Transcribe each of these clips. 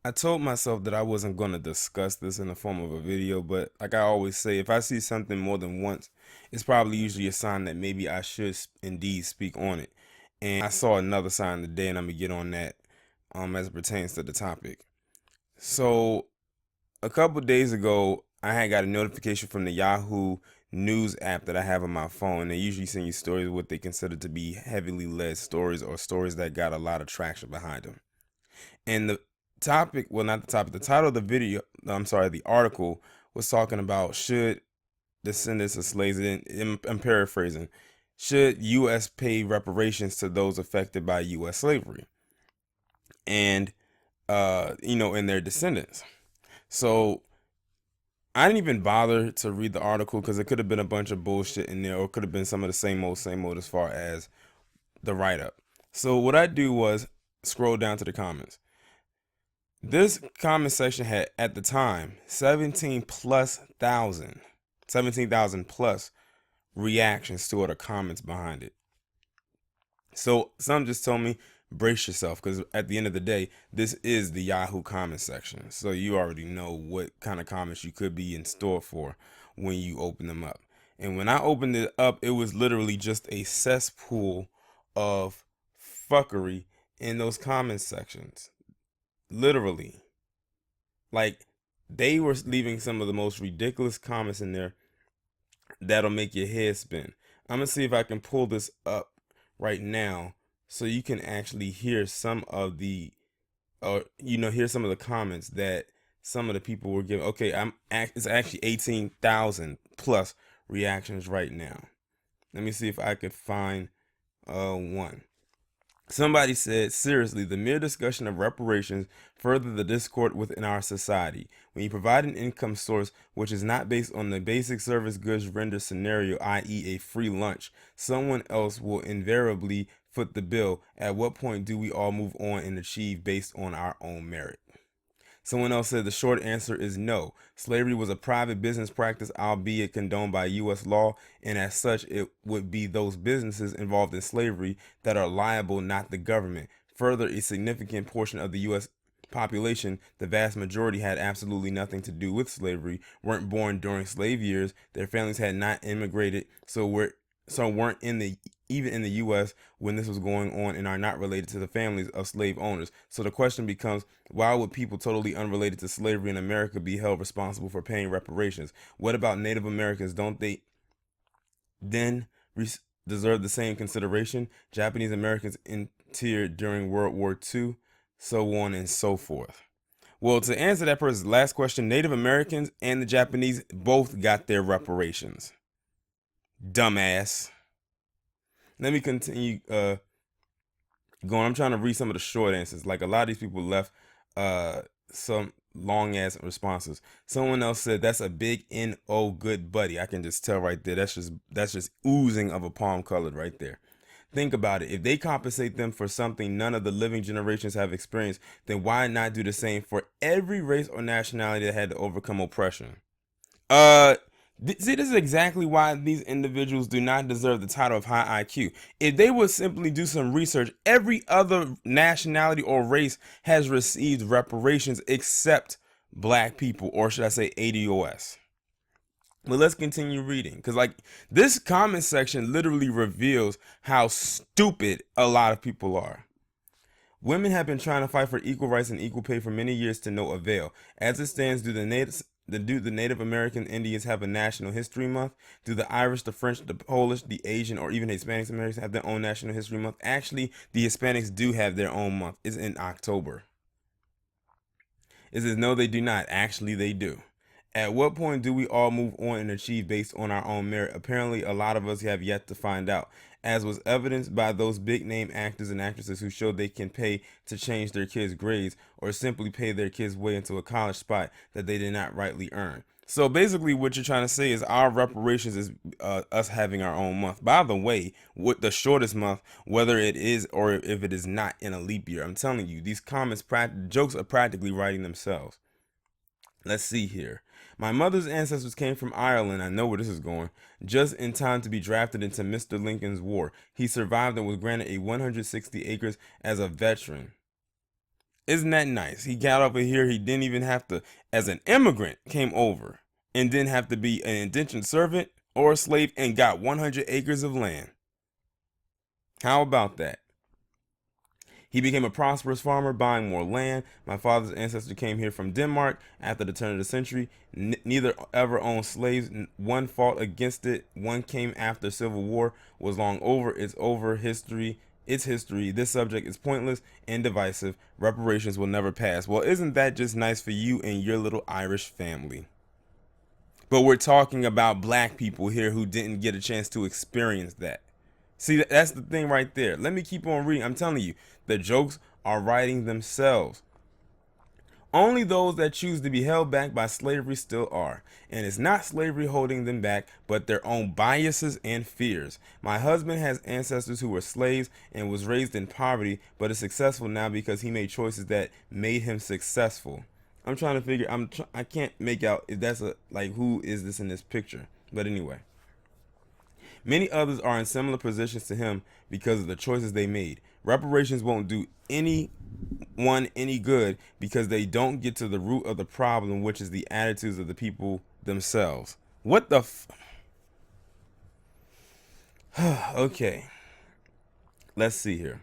I told myself that I wasn't going to discuss this in the form of a video, but like I always say, if I see something more than once, it's probably usually a sign that maybe I should indeed speak on it. And I saw another sign today, and I'm gonna get on that as it pertains to the topic. So a couple days ago, I had got a notification from the Yahoo News app that I have on my phone. They usually send you stories what they consider to be heavily led stories or stories that got a lot of traction behind them. And the topic, well, not the topic, the title of the video, I'm sorry, the article was talking about should descendants of slaves, and I'm paraphrasing, should U.S. pay reparations to those affected by U.S. slavery and, and their descendants. So I didn't even bother to read the article because it could have been a bunch of bullshit in there, or it could have been some of the same old as far as the write up. So what I do was scroll down to the comments. This comment section had at the time 17,000 plus reactions to it or comments behind it. So some just told me brace yourself because at the end of the day, this is the Yahoo comment section. So you already know what kind of comments you could be in store for when you open them up. And when I opened it up, it was literally just a cesspool of fuckery in those comment sections. Literally. Like, they were leaving some of the most ridiculous comments in there that'll make your head spin. I'm gonna see if I can pull this up right now so you can actually hear some of the hear some of the comments that some of the people were giving. Okay, it's actually 18,000 plus reactions right now. Let me see if I could find one. Somebody said, seriously, the mere discussion of reparations further the discord within our society. When you provide an income source which is not based on the basic service goods rendered scenario, i.e. a free lunch, someone else will invariably foot the bill. At what point do we all move on and achieve based on our own merit? Someone else said the short answer is no. Slavery was a private business practice, albeit condoned by U.S. law, and as such, it would be those businesses involved in slavery that are liable, not the government. Further, a significant portion of the U.S. population, the vast majority, had absolutely nothing to do with slavery, weren't born during slave years, their families had not immigrated, weren't in the even in the US when this was going on, and are not related to the families of slave owners. So the question becomes, why would people totally unrelated to slavery in America be held responsible for paying reparations? What about Native Americans? Don't they then deserve the same consideration? Japanese Americans interred during World War II, so on and so forth. Well, to answer that person's last question, Native Americans and the Japanese both got their reparations. Dumbass. Let me continue going. I'm trying to read some of the short answers. Like, a lot of these people left some long ass responses. Someone else said that's a big no good buddy. I can just tell right there. That's just oozing of a palm colored right there. Think about it. If they compensate them for something none of the living generations have experienced, then why not do the same for every race or nationality that had to overcome oppression? Uh, See, this is exactly why these individuals do not deserve the title of high IQ. If they would simply do some research, every other nationality or race has received reparations except black people, or should I say ADOS. But let's continue reading, because like, this comment section literally reveals how stupid a lot of people are. Women have been trying to fight for equal rights and equal pay for many years to no avail. As it stands, do the Native American Indians have a National History Month? Do the Irish, the French, the Polish, the Asian, or even Hispanic Americans have their own National History Month? Actually, the Hispanics do have their own month. It's in October. It says no, they do not. Actually, they do. At what point do we all move on and achieve based on our own merit? Apparently, a lot of us have yet to find out, as was evidenced by those big name actors and actresses who showed they can pay to change their kids' grades or simply pay their kids' way into a college spot that they did not rightly earn. So basically, what you're trying to say is our reparations is us having our own month. By the way, with the shortest month, whether it is or if it is not in a leap year, I'm telling you, these comments, jokes are practically writing themselves. Let's see here. My mother's ancestors came from Ireland. I know where this is going. Just in time to be drafted into Mr. Lincoln's war. He survived and was granted a 160 acres as a veteran. Isn't that nice? He got over here. He didn't even have to, as an immigrant, came over and didn't have to be an indentured servant or a slave and got 100 acres of land. How about that? He became a prosperous farmer, buying more land. My father's ancestor came here from Denmark after the turn of the century. Neither ever owned slaves. One fought against it. One came after Civil War was long over. It's over. History. It's history. This subject is pointless and divisive. Reparations will never pass. Well, isn't that just nice for you and your little Irish family? But we're talking about black people here who didn't get a chance to experience that. See, that's the thing right there. Let me keep on reading. I'm telling you, the jokes are writing themselves. Only those that choose to be held back by slavery still are. And it's not slavery holding them back, but their own biases and fears. My husband has ancestors who were slaves and was raised in poverty, but is successful now because he made choices that made him successful. I'm trying to figure, I can't make out if that's like, who is this in this picture? But anyway. Many others are in similar positions to him because of the choices they made. Reparations won't do anyone any good because they don't get to the root of the problem, which is the attitudes of the people themselves. What the Okay. Let's see here.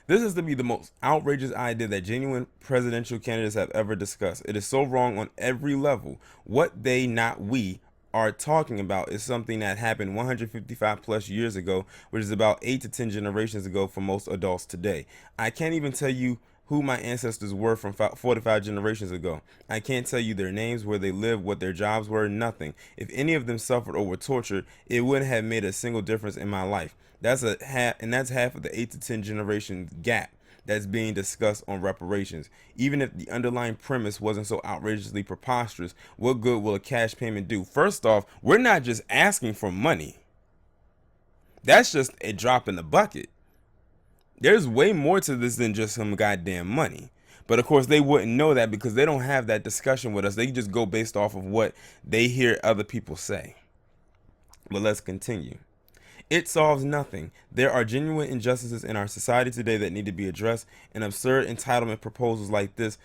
This is to be the most outrageous idea that genuine presidential candidates have ever discussed. It is so wrong on every level. What they, not we, are talking about is something that happened 155 plus years ago, which is about 8 to 10 generations ago for most adults today. I can't even tell you who my ancestors were from 45 generations ago. I can't tell you their names, where they lived, what their jobs were, nothing. If any of them suffered or were tortured, it wouldn't have made a single difference in my life. That's half of the 8 to 10 generation gap that's being discussed on reparations. Even if the underlying premise wasn't so outrageously preposterous, what good will a cash payment do? First off, we're not just asking for money. That's just a drop in the bucket. There's way more to this than just some goddamn money. But of course, they wouldn't know that because they don't have that discussion with us. They just go based off of what they hear other people say. But let's continue. It solves nothing. There are genuine injustices in our society today that need to be addressed, and absurd entitlement proposals like this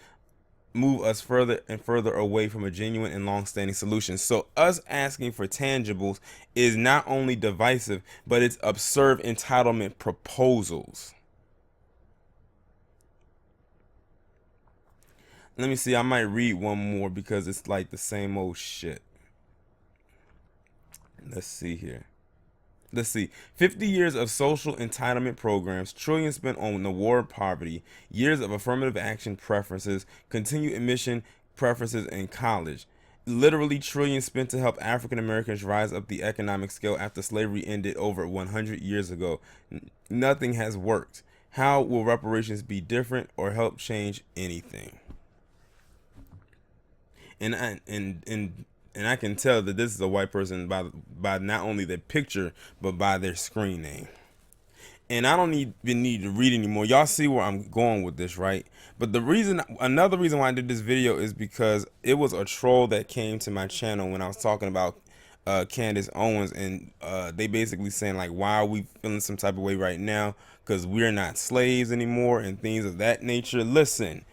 move us further and further away from a genuine and long-standing solution. So us asking for tangibles is not only divisive, but it's absurd entitlement proposals. Let me see, I might read one more because it's like the same old shit. Let's see here. Let's see. 50 years of social entitlement programs, trillions spent on the war of poverty, years of affirmative action preferences, continued admission preferences in college. Literally trillions spent to help African Americans rise up the economic scale after slavery ended over 100 years ago. Nothing has worked. How will reparations be different or help change anything? And I can tell that this is a white person by not only their picture, but by their screen name. And I don't even need to read anymore. Y'all see where I'm going with this, right? But another reason why I did this video is because it was a troll that came to my channel when I was talking about Candace Owens, and they basically saying like, why are we feeling some type of way right now? Because we're not slaves anymore and things of that nature. Listen.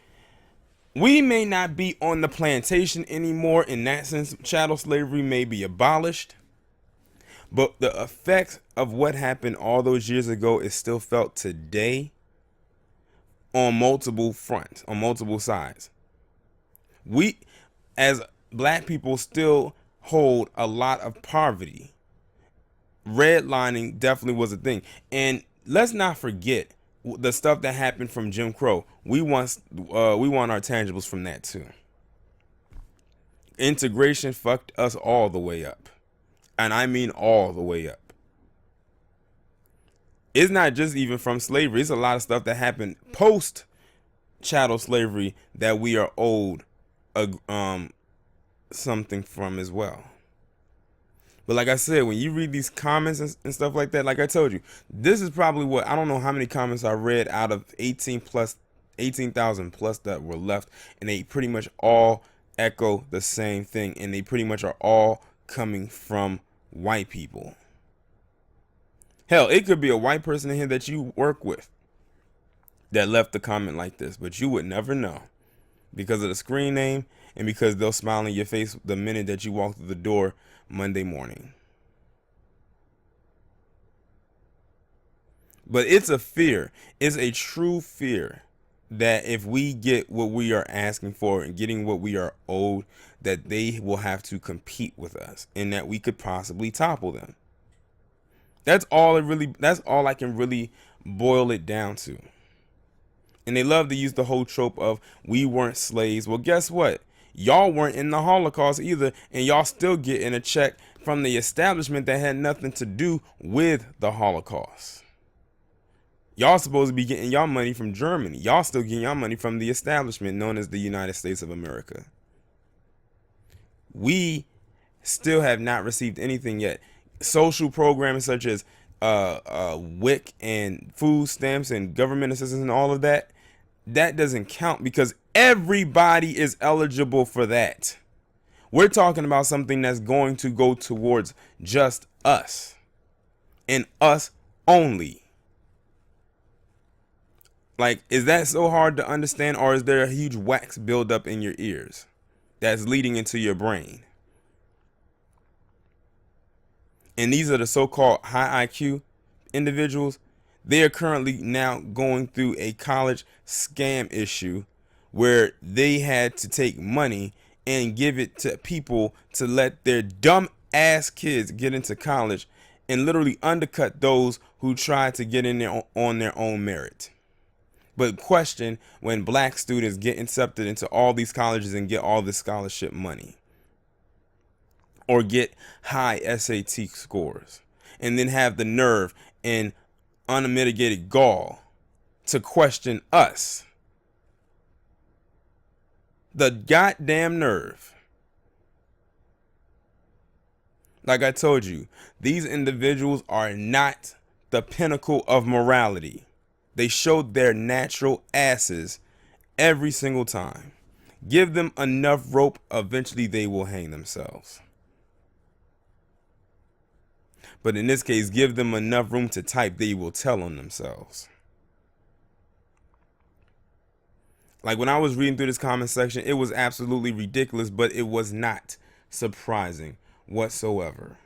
We may not be on the plantation anymore. In that sense, chattel slavery may be abolished, but the effects of what happened all those years ago is still felt today on multiple fronts, on multiple sides. We, as black people, still hold a lot of poverty. Redlining definitely was a thing. And let's not forget the stuff that happened from Jim Crow. We want our tangibles from that too. Integration fucked us all the way up, and I mean all the way up. It's not just even from slavery. It's a lot of stuff that happened post chattel slavery that we are owed something from as well. But like I said, when you read these comments and stuff like that, like I told you, this is probably what, I don't know how many comments I read out of 18,000 plus that were left, and they pretty much all echo the same thing, and they pretty much are all coming from white people. Hell, it could be a white person in here that you work with. that left a comment like this, but you would never know because of the screen name and because they'll smile in your face the minute that you walk through the door Monday morning. But it's a fear. It's a true fear that if we get what we are asking for and getting what we are owed, that they will have to compete with us and that we could possibly topple them. That's all I can really boil it down to. And they love to use the whole trope of we weren't slaves. Well, guess what? Y'all weren't in the Holocaust either, and y'all still getting a check from the establishment that had nothing to do with the Holocaust. Y'all supposed to be getting y'all money from Germany. Y'all still getting y'all money from the establishment known as the United States of America. We still have not received anything yet. Social programs such as WIC and food stamps and government assistance and all of that, that doesn't count because everybody is eligible for that. We're talking about something that's going to go towards just us and us only. Like, is that so hard to understand, or is there a huge wax buildup in your ears that's leading into your brain? And these are the so-called high IQ individuals. They are currently now going through a college scam issue where they had to take money and give it to people to let their dumb ass kids get into college and literally undercut those who tried to get in there on their own merit. But question when black students get accepted into all these colleges and get all this scholarship money or get high SAT scores and then have the nerve and unmitigated gall to question us. The goddamn nerve. Like I told you, these individuals are not the pinnacle of morality. They showed their natural asses every single time. Give them enough rope, eventually they will hang themselves. But in this case, give them enough room to type, they will tell on themselves. Like when I was reading through this comment section, it was absolutely ridiculous, but it was not surprising whatsoever.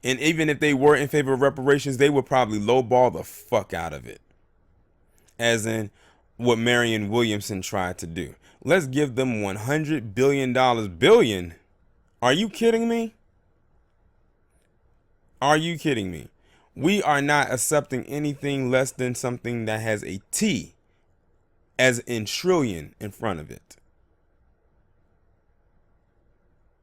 And even if they were in favor of reparations, they would probably lowball the fuck out of it. As in what Marianne Williamson tried to do. Let's give them $100 billion. Billion? Are you kidding me? Are you kidding me? We are not accepting anything less than something that has a T, as in trillion, in front of it.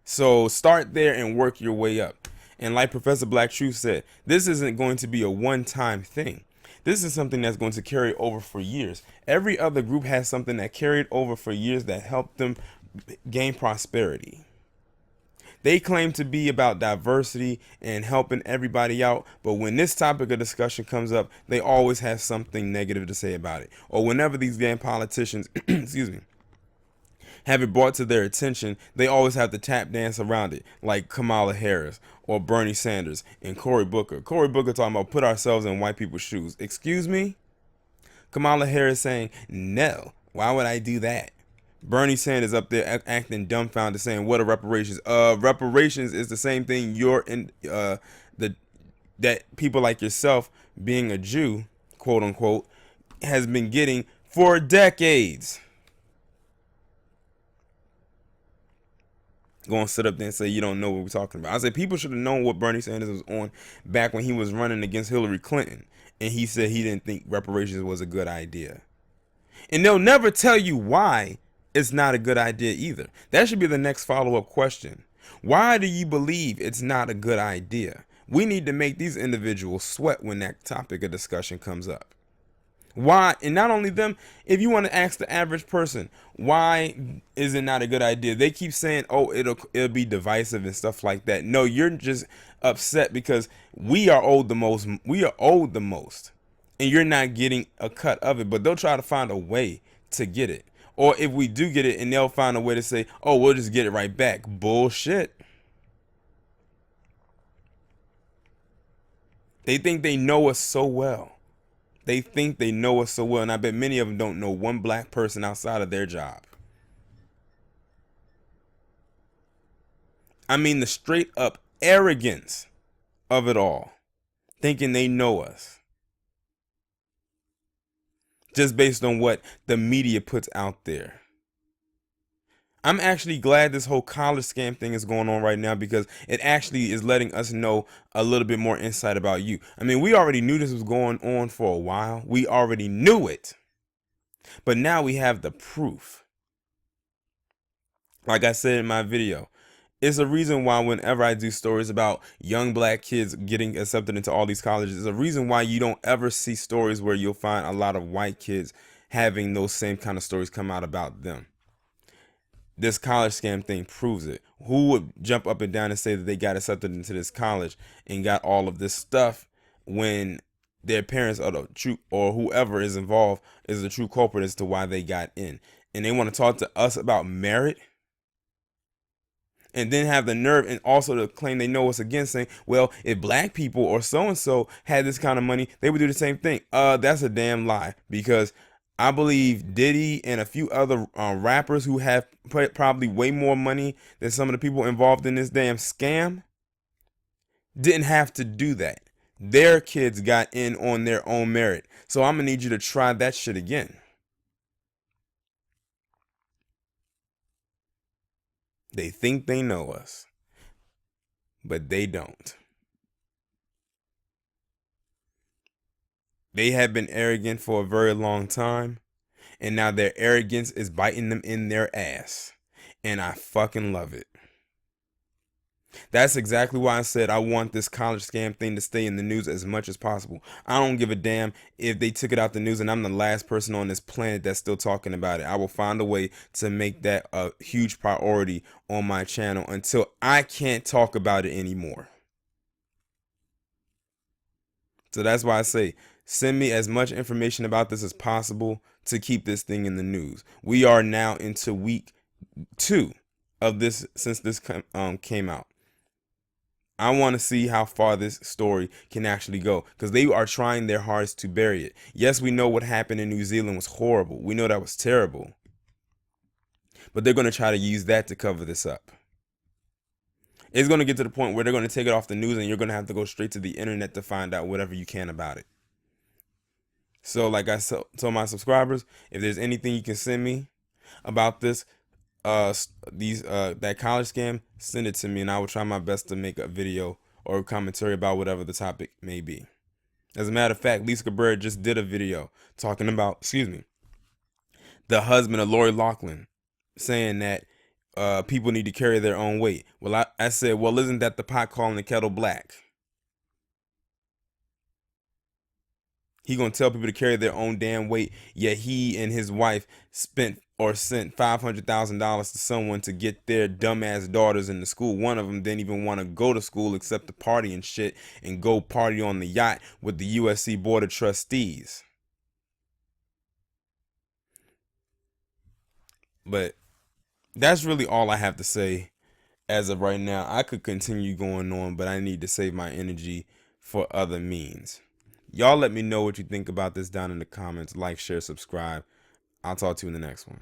So start there and work your way up. And like Professor Black Truth said, this isn't going to be a one-time thing. This is something that's going to carry over for years. Every other group has something that carried over for years that helped them gain prosperity. They claim to be about diversity and helping everybody out, but when this topic of discussion comes up, they always have something negative to say about it. Or whenever these damn politicians, excuse me, have it brought to their attention, they always have to tap dance around it, like Kamala Harris or Bernie Sanders and Cory Booker. Cory Booker talking about put ourselves in white people's shoes. Excuse me? Kamala Harris saying, no, why would I do that? Bernie Sanders up there acting dumbfounded saying, what are reparations? Reparations is the same thing that people like yourself, being a Jew, quote unquote, has been getting for decades. Going to sit up there and say you don't know what we're talking about. I said people should have known what Bernie Sanders was on back when he was running against Hillary Clinton, and he said he didn't think reparations was a good idea. And they'll never tell you why it's not a good idea either. That should be the next follow-up question. Why do you believe it's not a good idea? We need to make these individuals sweat when that topic of discussion comes up. Why? And not only them, if you want to ask the average person, why is it not a good idea? They keep saying, oh, it'll be divisive and stuff like that. No, you're just upset because we are owed the most. We are owed the most. And you're not getting a cut of it. But they'll try to find a way to get it. Or if we do get it, and they'll find a way to say, oh, we'll just get it right back. Bullshit. They think they know us so well. They think they know us so well, and I bet many of them don't know one black person outside of their job. I mean, the straight up arrogance of it all, thinking they know us just based on what the media puts out there. I'm actually glad this whole college scam thing is going on right now, because it actually is letting us know a little bit more insight about you. I mean, we already knew this was going on for a while. We already knew it. But now we have the proof. Like I said in my video, it's a reason why whenever I do stories about young black kids getting accepted into all these colleges, it's a reason why you don't ever see stories where you'll find a lot of white kids having those same kind of stories come out about them. This college scam thing proves it. Who would jump up and down and say that they got accepted into this college and got all of this stuff when their parents are the true, or whoever is involved is the true culprit as to why they got in? And they want to talk to us about merit, and then have the nerve and also to claim they know us again, saying, well, if black people or so and so had this kind of money, they would do the same thing. That's a damn lie, because I believe Diddy and a few other rappers who have probably way more money than some of the people involved in this damn scam didn't have to do that. Their kids got in on their own merit. So I'm gonna need you to try that shit again. They think they know us, but they don't. They have been arrogant for a very long time, and now their arrogance is biting them in their ass. And I fucking love it. That's exactly why I said I want this college scam thing to stay in the news as much as possible. I don't give a damn if they took it out the news and I'm the last person on this planet that's still talking about it. I will find a way to make that a huge priority on my channel until I can't talk about it anymore. So that's why I say, send me as much information about this as possible to keep this thing in the news. We are now into week 2 of this since this came out. I want to see how far this story can actually go, because they are trying their hardest to bury it. Yes, we know what happened in New Zealand was horrible. We know that was terrible. But they're going to try to use that to cover this up. It's going to get to the point where they're going to take it off the news and you're going to have to go straight to the internet to find out whatever you can about it. So like I told my subscribers, if there's anything you can send me about this, that college scam, send it to me and I will try my best to make a video or a commentary about whatever the topic may be. As a matter of fact, Lisa Cabrera just did a video talking about, the husband of Lori Loughlin, saying that people need to carry their own weight. Well, I said, well, isn't that the pot calling the kettle black? He gonna tell people to carry their own damn weight, yet he and his wife sent $500,000 to someone to get their dumbass daughters into school. One of them didn't even want to go to school except to party and shit, and go party on the yacht with the USC Board of Trustees. But that's really all I have to say as of right now. I could continue going on, but I need to save my energy for other means. Y'all let me know what you think about this down in the comments. Like, share, subscribe. I'll talk to you in the next one.